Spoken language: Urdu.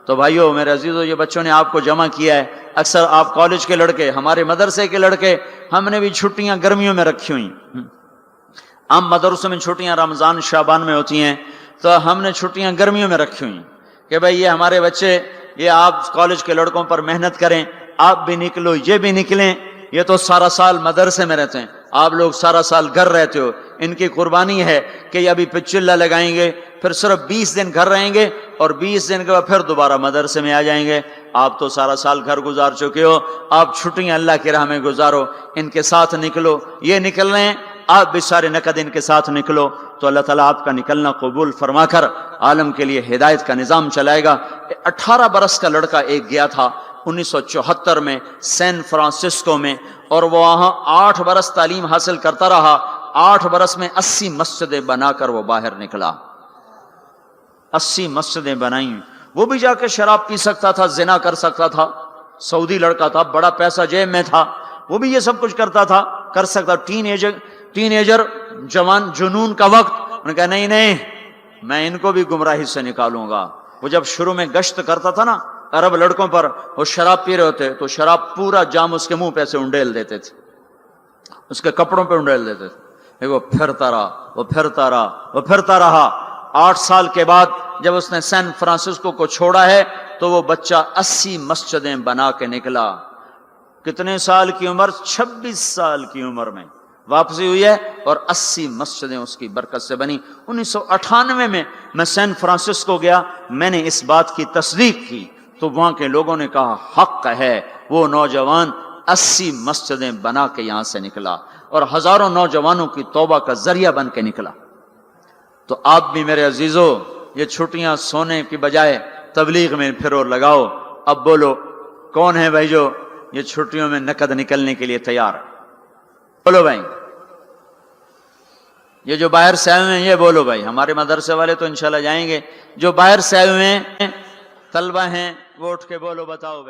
تو بھائیو میرے عزیزو، یہ بچوں نے آپ کو جمع کیا ہے، اکثر آپ کالج کے لڑکے، ہمارے مدرسے کے لڑکے، ہم نے بھی چھٹیاں گرمیوں میں رکھی ہوئی۔ عام مدرسوں میں چھٹیاں رمضان شعبان میں ہوتی ہیں، تو ہم نے چھٹیاں گرمیوں میں رکھی ہوئی کہ بھائی یہ ہمارے بچے، یہ آپ کالج کے لڑکوں پر محنت کریں، آپ بھی نکلو، یہ بھی نکلیں، یہ تو سارا سال مدرسے میں رہتے ہیں، آپ لوگ سارا سال گھر رہتے ہو، ان کی قربانی ہے کہ یہ ابھی پچھلا لگائیں گے، پھر صرف 20 دن گھر رہیں گے اور 20 دن کے بعد پھر دوبارہ مدرسے میں آ جائیں گے۔ آپ تو سارا سال گھر گزار چکے ہو، آپ چھٹیاں اللہ کی راہ میں گزارو، ان کے ساتھ نکلو، یہ نکل رہے ہیں، آپ بھی سارے نقد ان کے ساتھ نکلو، تو اللہ تعالیٰ آپ کا نکلنا قبول فرما کر عالم کے لیے ہدایت کا نظام چلائے گا۔ 18 برس کا لڑکا ایک گیا تھا 1974 میں سین فرانسسکو میں، اور وہ وہاں 8 برس تعلیم حاصل کرتا رہا، 8 برس میں 80 مسجدیں بنا کر وہ باہر نکلا، 80 مسجدیں بنائیں۔ وہ بھی جا کے شراب پی سکتا تھا، زنا کر سکتا تھا، سعودی لڑکا تھا، بڑا پیسہ جیب میں تھا، وہ بھی یہ سب کچھ کرتا تھا، کر سکتا۔ ٹین ایجر جوان جنون کا وقت، انہوں نے کہا نہیں نہیں، میں ان کو بھی گمراہی سے نکالوں گا۔ وہ جب شروع میں گشت کرتا تھا نا عرب لڑکوں پر، وہ شراب پی رہے ہوتے تو شراب پورا جام اس کے منہ پہ سے انڈیل دیتے تھے، اس کے کپڑوں پہ انڈیل دیتے تھے۔ وہ پھرتا رہا، وہ پھرتا رہا، وہ پھرتا رہا۔ 8 سال کے بعد جب اس نے سین فرانسسکو کو چھوڑا ہے تو وہ بچہ 80 مسجدیں بنا کے نکلا۔ کتنے سال کی عمر؟ 26 سال کی عمر میں واپسی ہوئی ہے، اور 80 مسجدیں اس کی برکت سے بنی۔ 1998 میں سین فرانسسکو گیا، میں نے اس بات کی تصدیق کی تو وہاں کے لوگوں نے کہا حق ہے، وہ نوجوان 80 مسجدیں بنا کے یہاں سے نکلا اور ہزاروں نوجوانوں کی توبہ کا ذریعہ بن کے نکلا۔ تو آپ بھی میرے عزیزو، یہ چھٹیاں سونے کی بجائے تبلیغ میں پھرو لگاؤ۔ اب بولو کون ہے بھائی جو یہ چھٹیوں میں نقد نکلنے کے لیے تیار ہے؟ بولو بھائی، یہ جو باہر سے آئے ہوئے ہیں یہ بولو بھائی۔ ہمارے مدرسے والے تو انشاءاللہ جائیں گے، جو باہر سے آئے ہوئے ہیں طلبہ ہیں وہ اٹھ کے بولو، بتاؤ بھائی۔